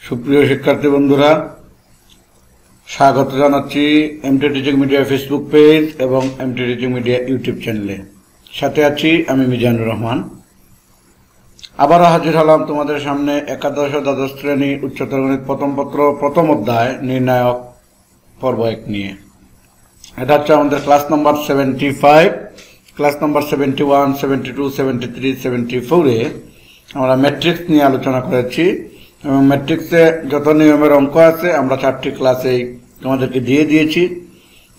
সুপ্রিয় শিক্ষার্থী বন্ধুরা, স্বাগত জানাচ্ছি MT teaching media Facebook page এবং এমটি টিচিং মিডিয়া ইউটিউব চ্যানেলে। সাথে আছি আমি মিজানুর রহমান। আবারও হাজির হলাম তোমাদের সামনে একাদশ ও দ্বাদশ শ্রেণী উচ্চতর গণিত প্রথম পত্র প্রথম অধ্যায় নির্ণায়ক পর্ব 1 নিয়ে। এটা হচ্ছে আমাদের ক্লাস নম্বর 75, ক্লাস নম্বর 71, 72, 73, 74-এ আমরা ম্যাট্রিক্স নিয়ে আলোচনা করেছি এবং ম্যাট্রিক্সে যত নিয়মের অঙ্ক আছে আমরা 4টি ক্লাসেই তোমাদেরকে দিয়ে দিয়েছি।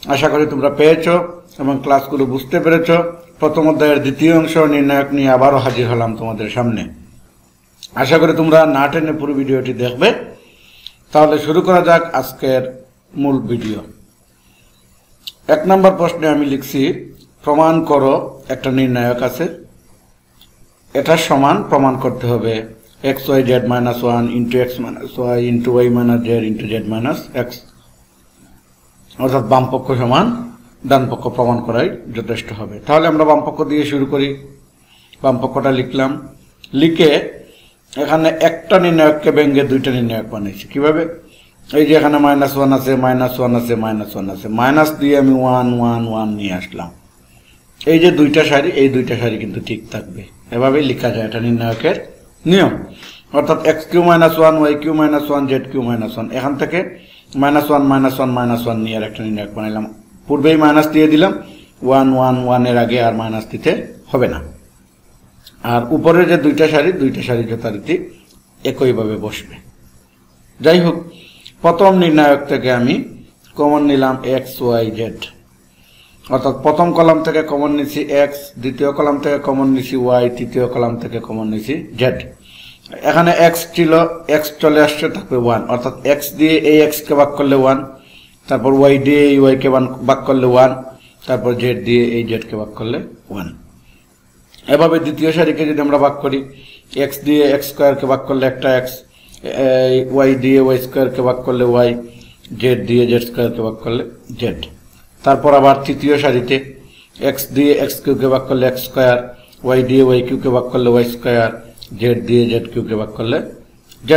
আশা করি তোমরা পেয়েছো এবং ক্লাসগুলো বুঝতে পেরেছো। প্রথম অধ্যায়ের দ্বিতীয় অংশ নির্ণায়ক নিয়ে আবারও হাজির হলাম তোমাদের সামনে। আশা করি তোমরা না টেনে পুরো ভিডিওটি দেখবে। তাহলে শুরু করা যাক আজকের মূল ভিডিও। 1 নম্বর প্রশ্নে আমি লিখছি, প্রমাণ করো একটা নির্ণায়ক আছে, এটার সমান প্রমাণ করতে হবে xyz - 1 into x - y into y - z into z - x, অর্থাৎ বাম পক্ষ সমান ডান পক্ষ প্রমাণ করাই যথেষ্ট হবে। তাহলে আমরা বাম পক্ষ দিয়ে শুরু করি। বাম পক্ষটা লিখলাম, লিখে এখানে একটা নির্ণায়ককে ভেঙে দুইটা নির্ণায়ক বানিয়েছি। কিভাবে? এই যে এখানে -1 আছে, -1 আছে, -1 আছে, মাইনাস দিয়ে আমি 1 1 1 নিয়ে আসলাম। এই যে দুইটা সারি, এই দুইটা সারি কিন্তু ঠিক থাকবে। এভাবেই লেখা যায়, এটা নির্ণায়কের নিয়ম। অর্থাৎ x³ - 1 y³ - 1 z³ - 1, এখান থেকে -1 -1 -1 নিয়ে একটা নির্ণায়ক বানাইলাম। পূর্বেই মাইনাস দিয়ে দিলাম, 1 1 1 এর আগে আর মাইনাস দিতে হবে না। আর উপরে যে দুইটা সারি যথারীতি একইভাবে বসবে। যাই হোক, প্রথম নির্ণায়ক থেকে আমি কমন নিলাম x y z, অর্থাৎ প্রথম কলাম থেকে কমন নিছি x, দ্বিতীয় কলাম থেকে কমন নিছি y, তৃতীয় কলাম থেকে কমন নিছি z। এখানে x ছিল, x চলে আসছে, থাকবে 1, অর্থাৎ x দিয়ে এই x কে ভাগ করলে 1, তারপর y দিয়ে এই y কে ভাগ করলে 1, তারপর z দিয়ে এই z কে ভাগ করলে 1। এভাবে দ্বিতীয় সারিকে যদি আমরা ভাগ করি, x দিয়ে x² কে ভাগ করলে একটা x, y দিয়ে y² কে ভাগ করলে y, z দিয়ে z² কে ভাগ করলে z। তারপর আবার তৃতীয় সারিতে x দিয়ে x³ কে ভাগ করলে x², y দিয়ে y³ কে ভাগ করলে y², z দিয়ে z³ কে ভাগ করলে z²।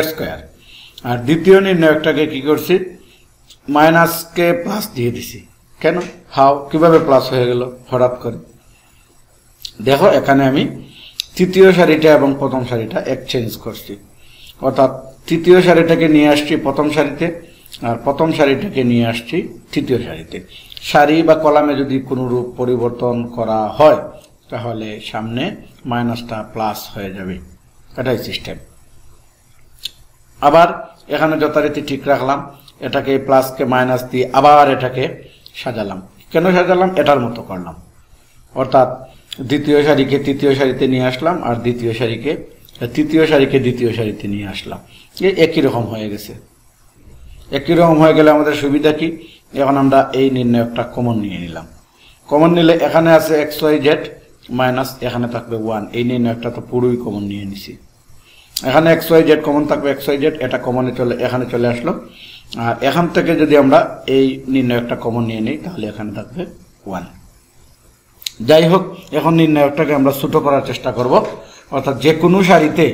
আর দ্বিতীয় নির্ণায়কটাকে কি করছি, মাইনাস কে প্লাস দিয়ে দিছি। কেন? হাও, কিভাবে প্লাস হয়ে গেল হঠাৎ করে? দেখো, এখানে আমি তৃতীয় সারিটা এবং প্রথম সারিটা এক্সচেঞ্জ করছি। অর্থাৎ তৃতীয় সারিটাকে নিয়ে আসছি প্রথম সারিতে, আর প্রথম সারিটাকে নিয়ে আসছি তৃতীয় সারিতে। সারি বা কলামে যদি কোনো রূপ পরিবর্তন করা হয় তাহলে সামনে মাইনাসটা প্লাস হয়ে যাবে, এটাই সিস্টেম। আবার এখানে যথারীতি ঠিক রাখলাম, এটাকে প্লাসকে মাইনাস দিয়ে আবার এটাকে সাজালাম। কেন সাজালাম? এটার মতো করলাম। অর্থাৎ দ্বিতীয় সারিকে তৃতীয় সারিতে নিয়ে আসলাম, আর তৃতীয় সারিকে দ্বিতীয় সারিতে নিয়ে আসলাম। একই রকম হয়ে গেছে। একই রকম হয়ে গেলে আমাদের সুবিধা কি? এখন আমরা এই নির্ণায়কটা কমন নিয়ে নিলাম। কমন নিলে এখানে আছে xyz মাইনাস এখানে থাকবে 1, এই নির্ণায়কটা তো পুরোই কমন নিয়ে নিছি। এখানে xyz কমন থাকবে, xyz এটা কমনে এখানে চলে আসলো। আর এখান থেকে যদি আমরা এই নির্ণায়কটা কমন নিয়ে নিই তাহলে এখানে থাকবে 1। যাই হোক, এখন নির্ণায়কটাকে আমরা ছোট করার চেষ্টা করব। অর্থাৎ যে কোনো সারিতে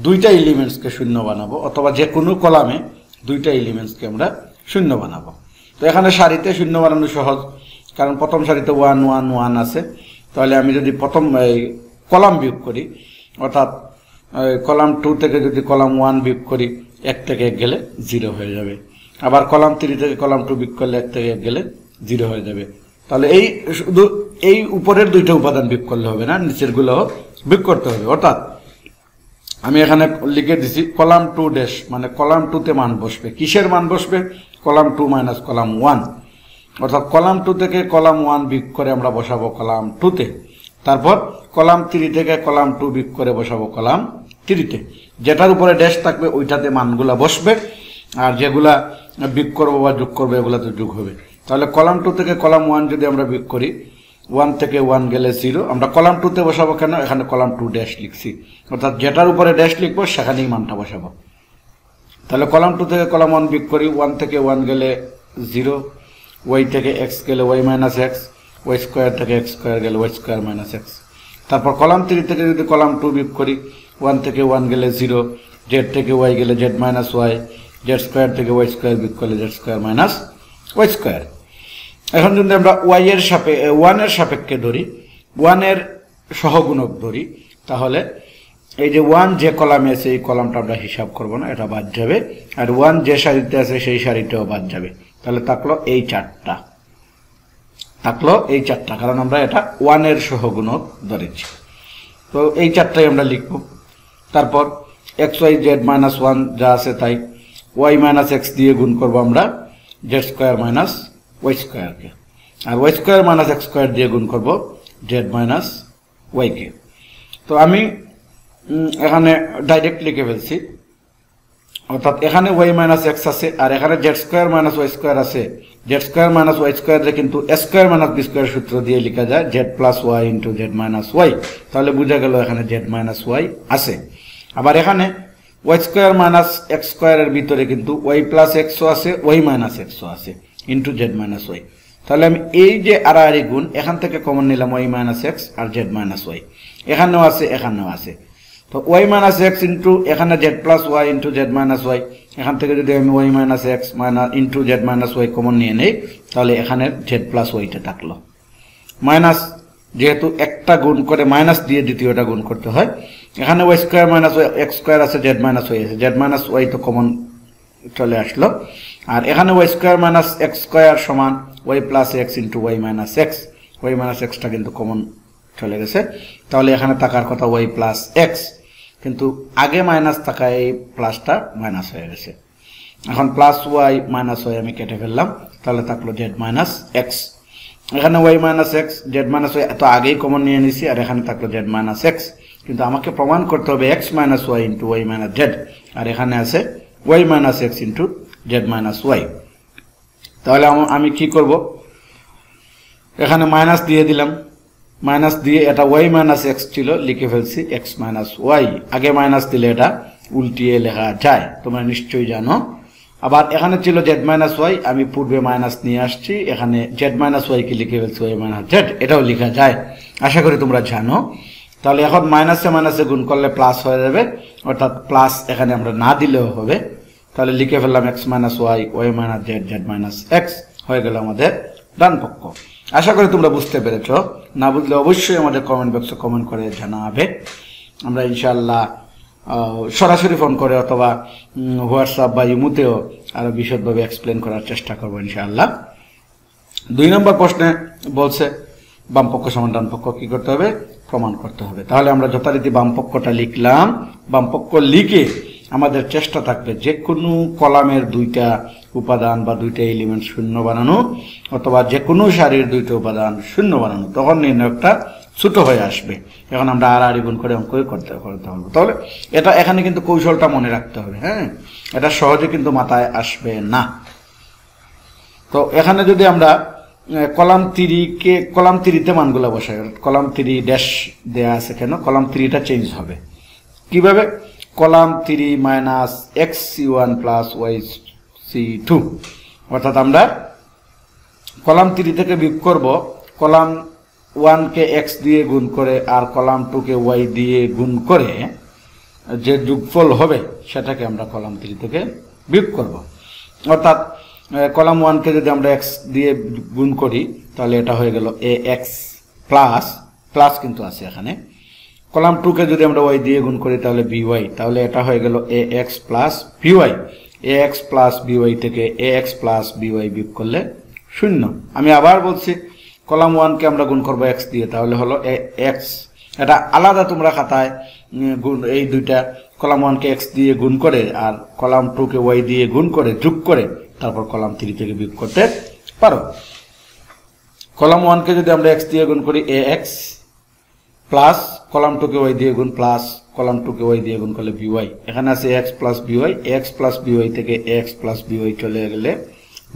দুইটা এলিমেন্টসকে শূন্য বানাবো, অথবা যে কোনো কলামে দুইটা এলিমেন্টসকে আমরা শূন্য বানাবো। তো এখানে সারিতে শূন্য বানানো সহজ, কারণ প্রথম সারিতে 1 1 1 আছে। তাহলে আমি যদি প্রথম কলাম বিয়োগ করি, অর্থাৎ কলাম 2 থেকে যদি কলাম 1 বিয়োগ করি, 1 থেকে 1 গেলে 0 হয়ে যাবে। আবার কলাম 3 থেকে কলাম 2 বিয়োগ করলে 1 থেকে 1 গেলে 0 হয়ে যাবে। তাহলে এই শুধু এই উপরের দুইটা উপাদান বিয়োগ করলে হবে না, নিচের গুলো বিয়োগ করতে হবে। অর্থাৎ আমি এখানে লিখে দিছি কলাম 2 ড্যাশ, মানে কলাম 2 তে মান বসবে। কিসের মান বসবে? Column 2 minus column 1। অর্থাৎ কলাম 2 থেকে কলাম 1 বিয়োগ করে আমরা বসাবো কলাম 2 তে। তারপর কলাম 3 থেকে কলাম 2 বিয়োগ করে বসাবো কলাম 3 তে। যেটার উপরে ড্যাশ থাকবে ওইটাতে মানগুলা বসবে, আর যেগুলা বিয়োগ করবো বা যোগ করবো এগুলা তো যোগ হবে। তাহলে কলাম 2 থেকে কলাম 1 যদি আমরা বিয়োগ করি, 1 থেকে 1 গেলে 0। আমরা কলাম 2 তে বসাবো কেন? এখানে কলাম 2 ড্যাশ লিখছি, অর্থাৎ যেটার উপরে ড্যাশ লিখবো সেখানেই মানটা বসাবো। তাহলে কলাম 2 থেকে কলাম 1 বিয়োগ করি, 1 থেকে 1 গেলে 0, y থেকে x গেলে y মাইনাস x, y² থেকে x² গেলে y² মাইনাস x। তারপর কলাম 3 থেকে যদি কলাম 2 বিয়োগ করি, 1 থেকে 1 গেলে 0, জেড থেকে ওয়াই গেলে Z minus Y, Z square থেকে ওয়াই স্কোয়ার বিয়োগ করলে Z square minus Y square. এখন যদি আমরা ওয়াই এর ওয়ানের সাপেক্ষে ধরি, ওয়ানের সহগুণক ধরি, তাহলে এই যে ওয়ান যে কলামে আছে এই কলামটা আমরা হিসাব করব না, এটা বাদ যাবে। আর ওয়ান যে সারিতে আছে সেই সারিটাও বাদ যাবে। তাহলে থাকলো এই চারটা, কারণ আমরা এটা ওয়ানের সহগুণক ধরেছি। তো এই চারটাই আমরা লিখব। তারপর X Y Z minus one যা আছে তাই, ওয়াই মাইনাস এক্স দিয়ে গুণ করবো আমরা জেড স্কোয়ার মাইনাস ওয়াই স্কোয়ারকে, আর y square minus x square দিয়ে গুণ করব জেড মাইনাস ওয়াইকে। তো আমি এখানে ডাইরেক্ট লিখে ফেলছি, অর্থাৎ এখানে ওয়াই মাইনাস এক্স আছে আর এখানে Z square minus Y square আছে। জেড স্কোয়ার মাইনাস ওয়াই স্কোয়ারে কিন্তু A square minus B square সূত্র দিয়ে লেখা যায় Z plus Y into Z minus Y. তাহলে বোঝা গেল এখানে জেড মাইনাস ওয়াই আছে। আবার এখানে ওয়াই স্কোয়ার মাইনাস এক্স স্কোয়ারের ভিতরে কিন্তু ওয়াই প্লাস এক্সও আছে, ওয়াই মাইনাস এক্সও আছে ইন্টু জেড মাইনাস ওয়াই। তাহলে আমি এই যে আড়াআড়ি গুণ এখান থেকে কমন নিলাম ওয়াই মাইনাস এক্স আর জেড মাইনাস ওয়াই, এখানেও আছে এখানেও আছে। তো ওয়াই মাইনাস এক্স ইন্টু এখানে Z plus Y into Z minus Y, এখান থেকে যদি আমি Y minus X minus into Z minus Y common নিয়ে নেই, তাহলে এখানে জেড প্লাস ওয়াইটা থাকলো। মাইনাস যেহেতু একটা গুণ করে মাইনাস দিয়ে দ্বিতীয়টা গুণ করতে হয়, এখানে y square minus y x square আছে, জেড মাইনাস ওয়াই আছে, জেড মাইনাস ওয়াই তো কমন চলে আসলো। আর এখানে y square minus x square সমান y plus x into y minus x, y minus এক্সটা কিন্তু কমন চলে গেছে। তাহলে এখানে থাকার কথা ওয়াই প্লাস এক্স, কিন্তু আগে মাইনাস থাকা এই প্লাসটা মাইনাস হয়ে গেছে। এখন প্লাস ওয়াই মাইনাস ওয়াই আমি কেটে ফেললাম, তাহলে থাকলো জেড মাইনাস এক্স। এখানে Y minus X Z minus Y এত আগেই কমন নিয়ে নিছি, আর এখানে থাকলো জেড মাইনাস এক্স। কিন্তু আমাকে প্রমাণ করতে হবে x minus y into y minus z, আর এখানে আছে y minus x into Z minus Y. তাহলে আমি কি করব, এখানে মাইনাস দিয়ে দিলাম, মাইনাস দিয়ে এটা ওয়াই মাইনাস এক্স ছিল লিখে ফেলছি এক্স মাইনাস ওয়াই। আগে মাইনাস দিলে এটা উল্টিয়ে লেখা যায়, তোমরা নিশ্চয়ই জানো। আবার এখানে ছিল জেড মাইনাস ওয়াই, আমি পূর্বে মাইনাস নিয়ে আসছি, এখানে জেড মাইনাস ওয়াইকে লিখে ফেলছি ওয়াই মাইনাস জেড, এটাও লেখা যায়, আশা করি তোমরা জানো। তাহলে এখন মাইনাসে মাইনাসে গুণ করলে প্লাস হয়ে যাবে, অর্থাৎ প্লাস এখানে আমরা না দিলেও হবে। তাহলে লিখে ফেললাম X minus Y Y minus Z Z minus X, হয়ে গেল আমাদের ডান পক্ষ। আশা করি তোমরা বুঝতে পেরেছ, না বুঝলে অবশ্যই আমাদের কমেন্ট বক্সে কমেন্ট করে জানাবে। আমরা ইনশাআল্লাহ সরাসরি ফোন করে অথবা হোয়াটসঅ্যাপ বা ইমুতেও আরো বিশদভাবে এক্সপ্লেন করার চেষ্টা করবো ইনশাআল্লাহ। 2 নম্বর প্রশ্নে বলছে বাম পক্ষ সমান ডান পক্ষ কি করতে হবে, প্রমাণ করতে হবে। তাহলে আমরা যথারীতি বাম পক্ষটা লিখলাম, বাম পক্ষ লিখে আমাদের চেষ্টা থাকবে যে কোনো কলামের 2টা উপাদান বা 2টা এলিমেন্ট শূন্য বানানো, অথবা যে কোনো সারির 2টা উপাদান শূন্য বানানো, তখন নির্ণয়টা ছোট হয়ে আসবে। এখন আমরা আড়াআড়ি গুণ করে অঙ্ক করতে পারবো। তাহলে এটা এখানে কিন্তু কৌশলটা মনে রাখতে হবে, হ্যাঁ, এটা সহজে কিন্তু মাথায় আসবে না। তো এখানে যদি আমরা কলাম 3তে মানগুলো বসাই, কলাম 3 ড্যাশ দেয়া আছে কেন, কলাম 3টা চেঞ্জ হবে কিভাবে, column 3 minus x সি1 plus Y C two, অর্থাৎ আমরা কলাম 3 থেকে বিয়োগ করব কলাম 1কে এক্স দিয়ে গুণ করে আর কলাম 2কে ওয়াই দিয়ে গুণ করে যে যোগফল হবে সেটাকে আমরা কলাম 3 থেকে বিয়োগ করব। অর্থাৎ কলাম 1কে যদি আমরা এক্স দিয়ে গুণ করি তাহলে এটা হয়ে গেল এ এক্স প্লাস, প্লাস কিন্তু আছে এখানে। কলাম 2কে যদি আমরা ওয়াই দিয়ে গুণ করি তাহলে বিওয়াই, তাহলে এটা হয়ে গেল a x plus b y. A x plus b y থেকে এ এক্স প্লাস বিওয়াই বিয়োগ করলে 0। আমি আবার বলছি কলাম 1কে আমরা গুণ করবো এক্স দিয়ে, তাহলে হলো এ এক্স। এটা আলাদা তোমরা খাতায় গুণ, এই 2টা কলাম 1কে এক্স দিয়ে গুণ করে আর কলাম 2কে ওয়াই দিয়ে গুণ করে যোগ করে তারপর কলাম 3 থেকে বিয়োগ করতে পারো। কলাম 1কে যদি আমরা এক্স দিয়ে গুণ করি A x plus column 2কে Y দিয়ে গুণ প্লাস কলাম 2কে ওয়াই দিয়ে গুণ করলে বিওয়াই, এখানে আছে x plus by, x plus b y থেকে এক্স প্লাস বিওয়াই চলে গেলে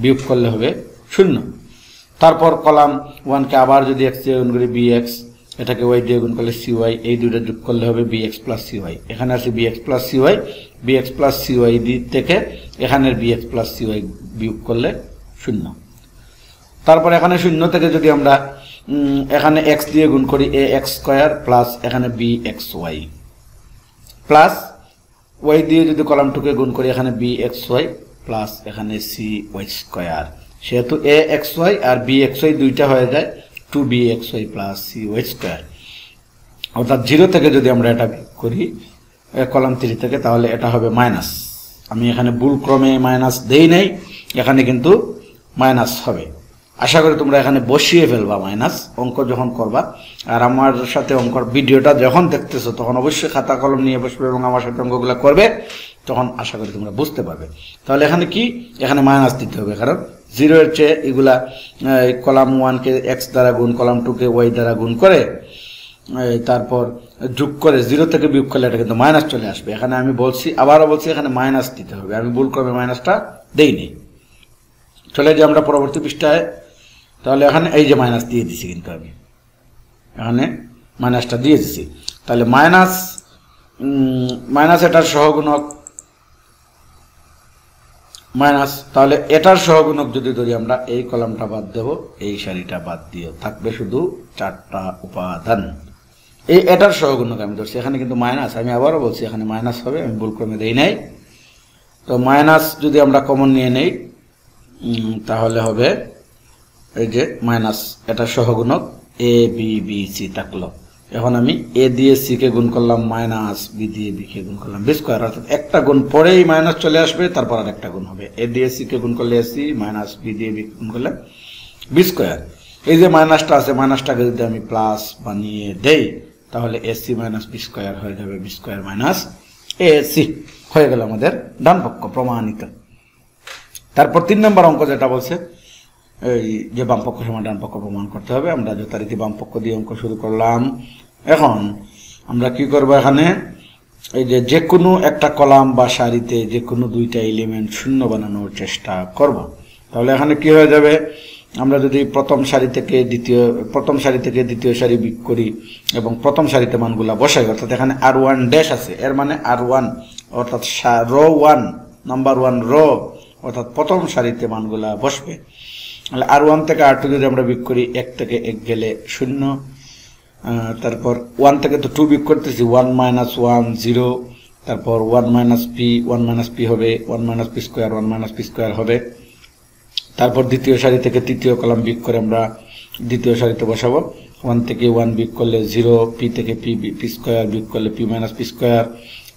বিয়োগ করলে হবে 0। তারপর কলাম 1কে আবার যদি এক্স দিয়ে গুণ করি বি এক্স, এটাকে ওয়াই দিয়ে গুণ করলে সিওয়াই, এই 2টা যোগ করলে হবে বি এক্স প্লাস সিওয়াই, এখানে আছে B X plus C Y, B X plus C Y থেকে এখানের বি এক্স প্লাস সিওয়াই বিয়োগ করলে 0। তারপর এখানে 0 থেকে যদি আমরা এখানে এক্স দিয়ে গুণ করি এ এক্স স্কোয়ার প্লাস এখানে B X Y plus Y দিয়ে যদি কলাম 2 কে গুণ করি এখানে bxy প্লাস এখানে cy স্কয়ার, সেহেতু axy আর bxy দুইটা হয়ে যায় 2bxy প্লাস cy স্কয়ার। অর্থাৎ 0 থেকে যদি আমরা এটা করি কলাম 3 থেকে, তাহলে এটা হবে মাইনাস। আমি এখানে ভুল ক্রমে মাইনাস দেই নাই, এখানে কিন্তু মাইনাস হবে। আশা করি তোমরা এখানে বসিয়ে ফেলবা মাইনাস অঙ্ক যখন করবা। আর আমার সাথে অঙ্কর ভিডিওটা যখন দেখতেছো তখন অবশ্যই খাতা কলম নিয়ে বসবে এবং আমার সাথে অঙ্কগুলো করবে, তখন আশা করি তোমরা বুঝতে পারবে। তাহলে এখানে কি, এখানে মাইনাস দিতে হবে, কারণ 0 এর চেয়ে এগুলা কলাম 1 কে x দ্বারা গুণ, কলাম 2 কে y দ্বারা গুণ করে তারপর যোগ করে 0 থেকে বিয়োগ করলে এটা কিন্তু মাইনাস চলে আসবে। এখানে আমি বলছি, আবারও বলছি, এখানে মাইনাস দিতে হবে। আমি ভুল ক্রমে মাইনাসটা দেইনি। চলে যে আমরা পরবর্তী পৃষ্ঠায়, তাহলে এখানে এই যে মাইনাস দিয়ে দিছি, কিন্তু আমি এখানে মাইনাসটা দিয়ে দিছি। তাহলে মাইনাস এটার সহগুণক মাইনাস, তাহলে এটার সহগুণক যদি ধরি আমরা, এই কলামটা বাদ দেব, এই সারিটা বাদ দিয়ে থাকবে শুধু 4টা উপাদান। এটার সহগুণক আমি ধরছি, এখানে কিন্তু মাইনাস, আমি আবারও বলছি এখানে মাইনাস হবে, আমি ভুল ক্রমে দেই নাই। তো মাইনাস যদি আমরা কমন নিয়ে নেই তাহলে হবে এই যে মাইনাস, এটা সহগুণক a b b c থাকলো। এখন আমি a দিয়ে c কে গুণ করলাম, মাইনাস b দিয়ে b কে গুণ করলাম b স্কয়ার, অর্থাৎ একটা গুণ পরেই মাইনাস চলে আসবে, তারপর আর একটা গুণ হবে। a দিয়ে c কে গুণ করলে ac, মাইনাস b দিয়ে b গুণ করলে b স্কয়ার। এই যে মাইনাসটা আছে, মাইনাসটাকে যদি আমি প্লাস বানিয়ে দেই তাহলে ac মাইনাস b স্কয়ার হয়ে যাবে, b স্কয়ার মাইনাস ac হয়ে গেল আমাদের ডান পক্ষ প্রমাণিত। তারপর 3 নম্বর অঙ্ক যেটা বলছে এই যে বাম পক্ষ সমান ডান পক্ষ প্রমাণ করতে হবে। আমরা যথারীতি বাম পক্ষ দিয়ে অঙ্ক শুরু করলাম। এখন আমরা কি করব, এখানে এই যে কোনো একটা কলাম বা সারিতে যে কোনো দুইটা এলিমেন্ট শূন্য বানানোর চেষ্টা করব। তাহলে এখানে কি হয়ে যাবে, আমরা যদি প্রথম সারি থেকে দ্বিতীয় সারি বিয়োগ করি এবং প্রথম সারিতে মানগুলা বসাই, অর্থাৎ এখানে r1 ড্যাশ আছে, এর মানে r1 অর্থাৎ রো 1 নাম্বার 1 রো, অর্থাৎ প্রথম সারিতে মানগুলা বসবে। তাহলে r1 থেকে r2 যদি আমরা বিয়োগ করি, 1 থেকে 1 গেলে 0, তারপর 1 থেকে তো 2 বিয়োগ করতেছি, 1 মাইনাস 1 0, তারপর 1 মাইনাস p হবে, 1 minus p square, 1 minus p square হবে। তারপর দ্বিতীয় সারি থেকে তৃতীয় কলাম বিয়োগ করে আমরা দ্বিতীয় সারিতে বসাবো। 1 থেকে 1 বিয়োগ করলে 0, p থেকে p স্কয়ার বিয়োগ করলে p minus p square,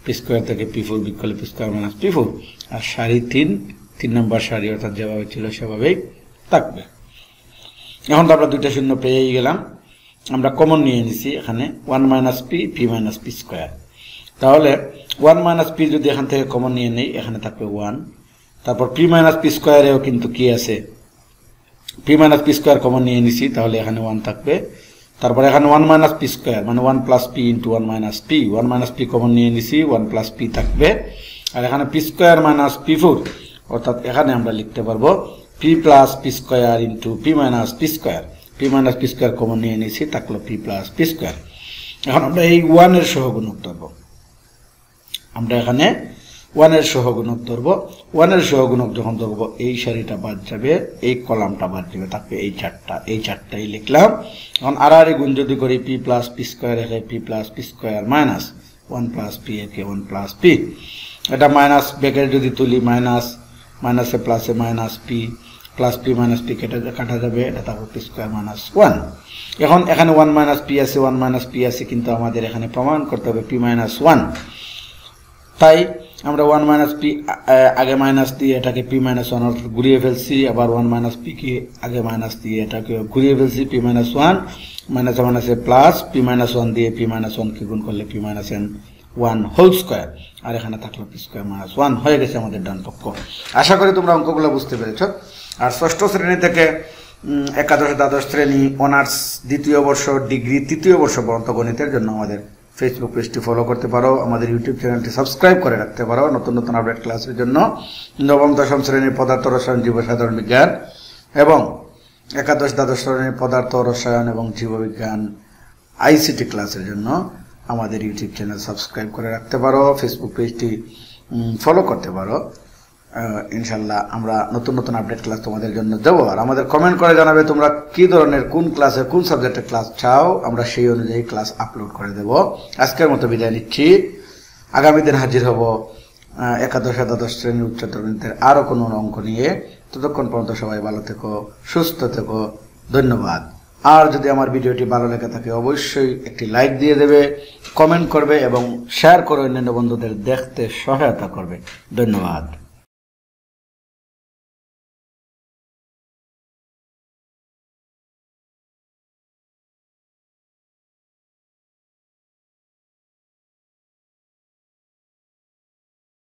p square থেকে p4 বিয়োগ করলে p স্কয়ার মাইনাস p4। আর সারি 3 নম্বর সারি অর্থাৎ যেভাবে ছিল সেভাবেই থাকবে। এখন তো আমরা দুইটা শূন্য পেয়েই গেলাম, আমরা কমন নিয়ে নিছি এখানে 1 minus p minus p square. তাহলে 1 মাইনাস p যদি এখান থেকে কমন নিয়ে নেই, এখানে থাকবে 1। তারপর p মাইনাস p স্কয়ারেও কিন্তু কি আছে, p minus p square common নিয়ে নিছি, তাহলে এখানে 1 থাকবে। তারপর এখানে 1 মাইনাস p স্কয়ার মানে 1 plus p into 1 minus p, 1 minus p common নিয়ে নিছি, 1 প্লাস p থাকবে। আর এখানে p স্কয়ার মাইনাস p4, অর্থাৎ এখানে আমরা লিখতে পারবো p plus p square into p minus p square, p minus p square common নিয়ে নিছি, থাকলো p প্লাস p স্কয়ার। এখন আমরা এই 1 এর সহগুণক ধরব, আমরা এখানে 1 এর সহগুণক ধরব। 1 এর সহগুণক যখন ধরব, এই সারিটা বাদ যাবে, এই কলামটা বাদ যাবে, থাকবে এই চারটাই লিখলাম। এখন আর গুণ যদি করি, p প্লাস p স্কয়ার একে p plus p square minus 1 plus p একে 1 প্লাস p, এটা মাইনাস ব্র্যাকেট যদি তুলি, মাইনাসে প্লাসে minus p plus p minus p কাটা যাবে, এটা থাকবে p স্কয়ার মাইনাস 1। এখন এখানে 1 মাইনাস p আছে, 1 মাইনাস p আছে, কিন্তু আমাদের এখানে প্রমাণ করতে হবে p মাইনাস 1। তাই আমরা 1 মাইনাস p আগে মাইনাস দিয়ে এটাকে p মাইনাস 1 অর্থাৎ ঘুরিয়ে ফেলছি, আবার 1 মাইনাস p কে আগে মাইনাস দিয়ে এটাকে ঘুরিয়ে ফেলছি, p মাইনাস 1 মাইনাসে প্লাস p মাইনাস 1 দিয়ে p মাইনাস 1 কে গুণ করলে p মাইনাস 1 হোল স্কয়ার, আর এখানে থাকলো p স্কয়ার মাইনাস 1 হয়ে গেছে আমাদের ডান পক্ষ। আশা করি তোমরা অঙ্কগুলো বুঝতে পেরেছো। আর ষষ্ঠ শ্রেণী থেকে একাদশ দ্বাদশ শ্রেণী অনার্স দ্বিতীয় বর্ষ ডিগ্রি তৃতীয় বর্ষ পর্যন্ত গণিতের জন্য আমাদের ফেসবুক পেজটি ফলো করতে পারো, আমাদের ইউটিউব চ্যানেলটি সাবস্ক্রাইব করে রাখতে পারো নতুন নতুন আপডেট ক্লাসের জন্য। নবম দশম শ্রেণীর পদার্থ রসায়ন জীবসাধারণ বিজ্ঞান এবং একাদশ দ্বাদশ শ্রেণীর পদার্থ রসায়ন এবং জীববিজ্ঞান আইসিটি ক্লাসের জন্য আমাদের ইউটিউব চ্যানেল সাবস্ক্রাইব করে রাখতে পারো, ফেসবুক পেজটি ফলো করতে পারো। ইনশাল্লাহ আমরা নতুন নতুন আপডেট ক্লাস তোমাদের জন্য দেবো। আর আমাদের কমেন্ট করে জানাবে তোমরা কি ধরনের কোন ক্লাসে কোন সাবজেক্টের ক্লাস চাও, আমরা সেই অনুযায়ী ক্লাস আপলোড করে দেব। আজকের মতো বিদায় নিচ্ছি। আগামী দিন হাজির হব একাদশ দ্বাদশ শ্রেণীর উচ্চতর গণিতের আরও কোনো অঙ্ক নিয়ে। ততক্ষণ পর্যন্ত সবাই ভালো থেকো, সুস্থ থেকো। ধন্যবাদ। আর যদি আমার ভিডিওটি ভালো লেগে থাকে অবশ্যই একটি লাইক দিয়ে দেবে, কমেন্ট করবে এবং শেয়ার করে অন্যান্য বন্ধুদের দেখতে সহায়তা করবে। ধন্যবাদ।